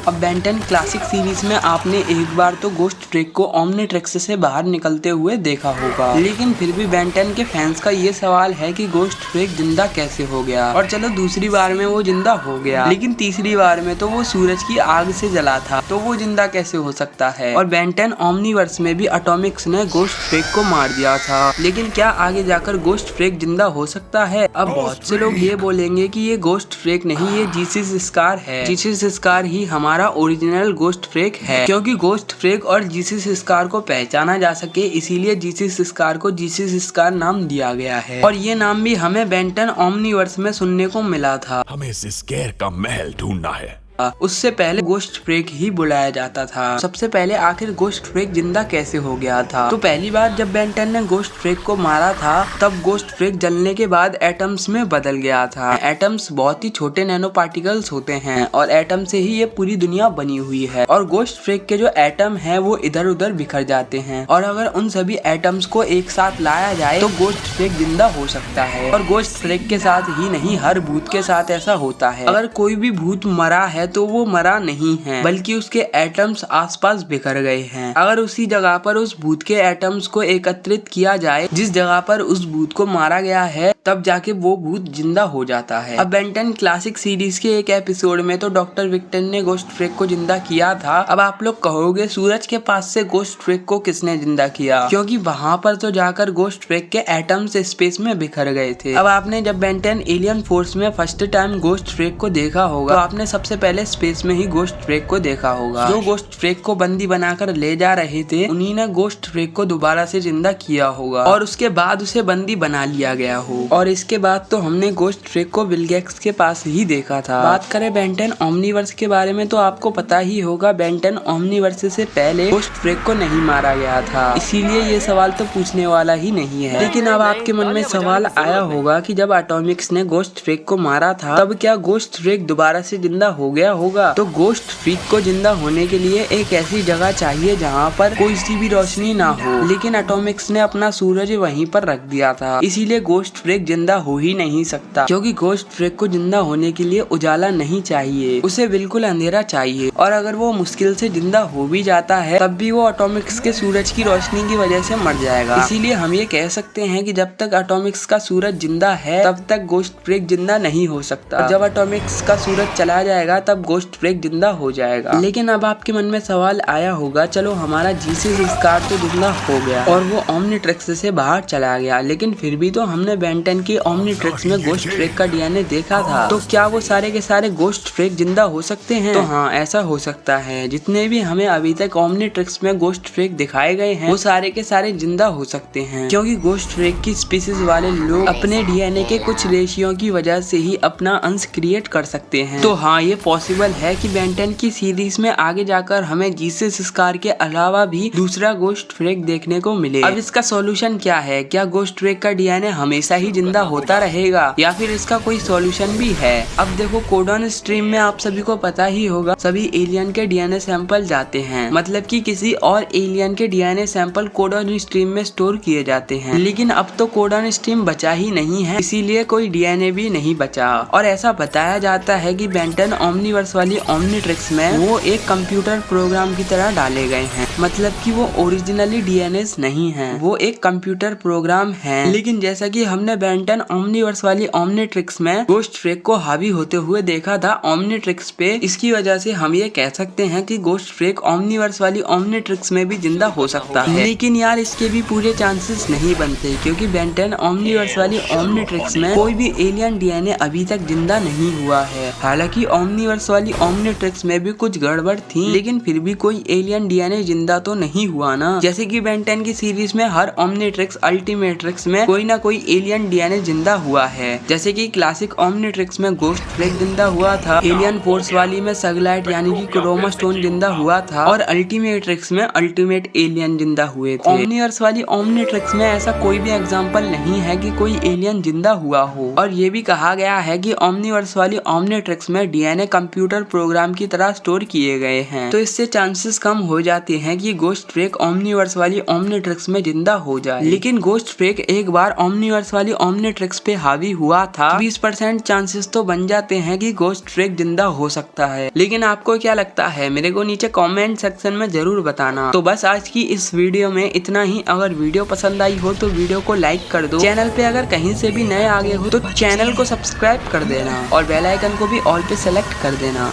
अब Ben 10 classic series में आपने एक बार तो गोस्ट ट्रेक को ओमनीट्रिक्स से बाहर निकलते हुए देखा होगा, लेकिन फिर भी बेन 10 के फैंस का ये सवाल है कि गोस्ट ट्रेक जिंदा कैसे हो गया। और चलो दूसरी बार में वो जिंदा हो गया, लेकिन तीसरी बार में तो वो सूरज की आग से जला था, तो वो जिंदा कैसे हो सकता है। और बेन 10 ओमनीवर्स में भी एटॉमिक्स ने गोस्ट ट्रेक को मार दिया था, लेकिन क्या आगे जाकर गोस्ट ट्रेक जिंदा हो सकता है। अब बहुत से लोग ये बोलेंगे कि ये गोस्ट ट्रेक नहीं, ये जीसस स्कार है। जीसस स्कार ही हमारा ओरिजिनल गोस्ट ट्रेक है, क्योंकि गोस्ट ट्रेक और जीसस स्कार को पहचाना जा सके, इसीलिए जीसस स्कार को जीसस स्कार नाम दिया गया है। और ये नाम भी हमें बेन 10 ओमनीवर्स में सुनने को मिला था। हमें इस स्केर का महल ढूंढना है। उससे पहले गोस्ट ट्रेक ही बुलाया जाता था। सबसे पहले आखिर गोस्ट ट्रेक जिंदा कैसे हो गया था, तो पहली बार जब बेन 10 ने गोस्ट ट्रेक को मारा था, तब गोस्ट ट्रेक जलने के बाद एटम्स में बदल गया था। एटम्स बहुत ही छोटे नैनो पार्टिकल्स होते हैं और एटम से ही ये पूरी दुनिया बनी हुई है। और गोस्ट ट्रेक के जो एटम है वो इधर उधर बिखर जाते हैं, और अगर उन सभी एटम्स को एक साथ लाया जाए तो गोस्ट ट्रेक जिंदा हो सकता है। और गोस्ट ट्रेक के साथ ही नहीं, हर भूत के साथ ऐसा होता है। अगर कोई भी भूत मरा है तो वो मरा नहीं है, बल्कि उसके एटम्स आसपास बिखर गए हैं। अगर उसी जगह पर उस भूत के एटम्स को एकत्रित किया जाए जिस जगह पर उस भूत को मारा गया है, तब जाके वो भूत जिंदा हो जाता है। अब बेन 10 क्लासिक सीरीज के एक एपिसोड में तो डॉक्टर विक्टर ने गोस्ट ट्रेक को जिंदा किया था। अब आप लोग कहोगे सूरज के पास से गोस्ट ट्रेक को किसने जिंदा किया, क्योंकि वहाँ पर तो जाकर गोस्ट ट्रेक के एटम्स स्पेस में बिखर गए थे। अब आपने जब बेन 10 एलियन फोर्स में फर्स्ट टाइम गोस्ट ट्रेक को देखा होगा, तो आपने सबसे पहले स्पेस में ही गोस्ट ट्रेक को देखा होगा। जो गोस्ट ट्रेक को बंदी बनाकर ले जा रहे थे, उन्हीं ने गोस्ट ट्रेक को दोबारा से जिंदा किया होगा, और उसके बाद उसे बंदी बना लिया गया हो। और इसके बाद तो हमने गोस्ट ट्रेक को बिल गेट्स के पास ही देखा था। बात करें बेन 10 ओमनीवर्स के बारे में, तो आपको पता ही होगा बेन 10 ओमनीवर्स से पहले गोस्ट ट्रेक को नहीं मारा गया था, इसीलिए ये सवाल तो पूछने वाला ही नहीं है। लेकिन अब आपके मन में सवाल आया होगा कि जब एटॉमिक्स ने गोस्ट ट्रेक को मारा था, तब क्या गोस्ट ट्रेक दोबारा से जिंदा हो गया होगा। तो गोस्ट ट्रेक को जिंदा होने के लिए एक ऐसी जगह चाहिए जहाँ पर कोई सी भी रोशनी ना हो, लेकिन एटॉमिक्स ने अपना सूरज वहीं पर रख दिया था, इसीलिए गोस्ट ट्रेक जिंदा हो ही नहीं सकता। क्योंकि गोस्ट ट्रेक को जिंदा होने के लिए उजाला नहीं चाहिए, उसे बिल्कुल अंधेरा चाहिए। और अगर वो मुश्किल से जिंदा हो भी जाता है, तब भी वो एटॉमिक्स के सूरज की रोशनी की वजह से मर जाएगा। इसीलिए हम ये कह सकते हैं कि जब तक एटॉमिक्स का सूरज जिंदा है, तब तक गोस्ट ट्रेक जिंदा नहीं हो सकता। जब एटॉमिक्स का सूरज चला जाएगा, तब गोस्ट ट्रेक जिंदा हो जाएगा। लेकिन अब आपके मन में सवाल आया होगा, चलो हमारा जीसस स्कार तो जिंदा हो गया और वो ओमनीट्रिक्स से बाहर चला गया, लेकिन फिर भी तो हमने बेन 10 की ओमनीट्रिक्स में गोस्ट ट्रेक का डीएनए देखा था, तो क्या वो सारे के सारे गोस्ट ट्रेक जिंदा हो सकते हैं। तो हाँ, ऐसा हो सकता है। जितने भी हमें अभी तक ओमनीट्रिक्स में गोस्ट ट्रेक दिखाए गए हैं, वो सारे के सारे जिंदा हो सकते हैं, क्योंकि गोस्ट ट्रेक की स्पीसीज वाले लोग अपने डीएनए के कुछ रेशियो की वजह से ही अपना अंश क्रिएट कर सकते हैं। तो हाँ, ये पॉसिबल है कि बेन 10 की सीरीज में आगे जाकर हमें जीसस स्कार के अलावा भी दूसरा गोस्ट ट्रेक देखने को मिले। अब इसका सॉल्यूशन क्या है? क्या गोस्ट ट्रेक का डीएनए हमेशा ही जिंदा होता रहेगा, या फिर इसका कोई सॉल्यूशन भी है? अब देखो, कोडॉन स्ट्रीम में आप सभी को पता ही होगा, सभी एलियन के डीएनए सैंपल जाते हैं, मतलब कि किसी और एलियन के डीएनए सैंपल कोडॉन स्ट्रीम में स्टोर किए जाते हैं। लेकिन अब तो कोडॉन स्ट्रीम बचा ही नहीं है, इसीलिए कोई डीएनए भी नहीं बचा। और ऐसा बताया जाता है कि बेन 10 ओमनीवर्स वाली ओमनीट्रिक्स में वो एक कंप्यूटर प्रोग्राम की तरह डाले गए हैं, मतलब कि वो ओरिजिनली डीएनए नहीं है, वो एक कंप्यूटर प्रोग्राम है। लेकिन जैसा कि हमने बेन 10 ओमनीवर्स वाली ओमनीट्रिक्स में गोस्ट ट्रेक को हावी होते हुए देखा था ओमनीट्रिक्स पे, इसकी वजह से हम ये कह सकते हैं कि गोस्ट ट्रेक ओमनीवर्स वाली ओमनीट्रिक्स में भी जिंदा हो सकता है। लेकिन यार, इसके भी पूरे चांसेस नहीं बनते, क्योंकि बेन 10 ओमनीवर्स वाली ओमनीट्रिक्स में कोई भी एलियन डीएनए अभी तक जिंदा नहीं हुआ है। हालांकि ओमनीवर्स वाली ओमनीट्रिक्स में भी कुछ गड़बड़ थी, लेकिन फिर भी कोई एलियन डीएनए जिंदा तो नहीं हुआ ना। जैसे कि बेन 10 की सीरीज में हर ओमनीट्रिक्स अल्टीमेट्रिक्स में कोई ना कोई एलियन डीएनए जिंदा हुआ है। जैसे कि क्लासिक ओमनीट्रिक्स में गोस्ट ट्रेक जिंदा हुआ था, एलियन फोर्स वाली में सगलाइट यानी कि क्रोमा स्टोन जिंदा हुआ था, और अल्टीमेट्रिक्स में अल्टीमेट एलियन जिंदा हुए थे। ओमनीवर्स वाली ओमनीट्रिक्स में ऐसा कोई भी एग्जाम्पल नहीं है कि कोई एलियन जिंदा हुआ हो। और ये भी कहा गया है कि ओमनीवर्स वाली ओमनीट्रिक्स में डीएनए कंप्यूटर प्रोग्राम की तरह स्टोर किए गए हैं, तो इससे चांसेस कम हो जाते हैं कि गोस्ट ट्रेक ओमनीवर्स वाली ओमनीट्रिक्स में जिंदा हो जाए। लेकिन गोस्ट ट्रेक एक बार ओमनीवर्स वाली ओमनिट्रिक्स पे हावी हुआ था 20% चांसेस तो बन जाते हैं कि गोस्ट फ्रेक जिंदा हो सकता है। लेकिन आपको क्या लगता है मेरे को नीचे कमेंट सेक्शन में जरूर बताना। तो बस आज की इस वीडियो में इतना ही। अगर वीडियो पसंद आई हो तो वीडियो को लाइक कर दो। चैनल पे अगर कहीं से भी नए आ गए हो तो चैनल को सब्सक्राइब कर देना और बेल आइकन को भी ऑल पे सेलेक्ट कर देना।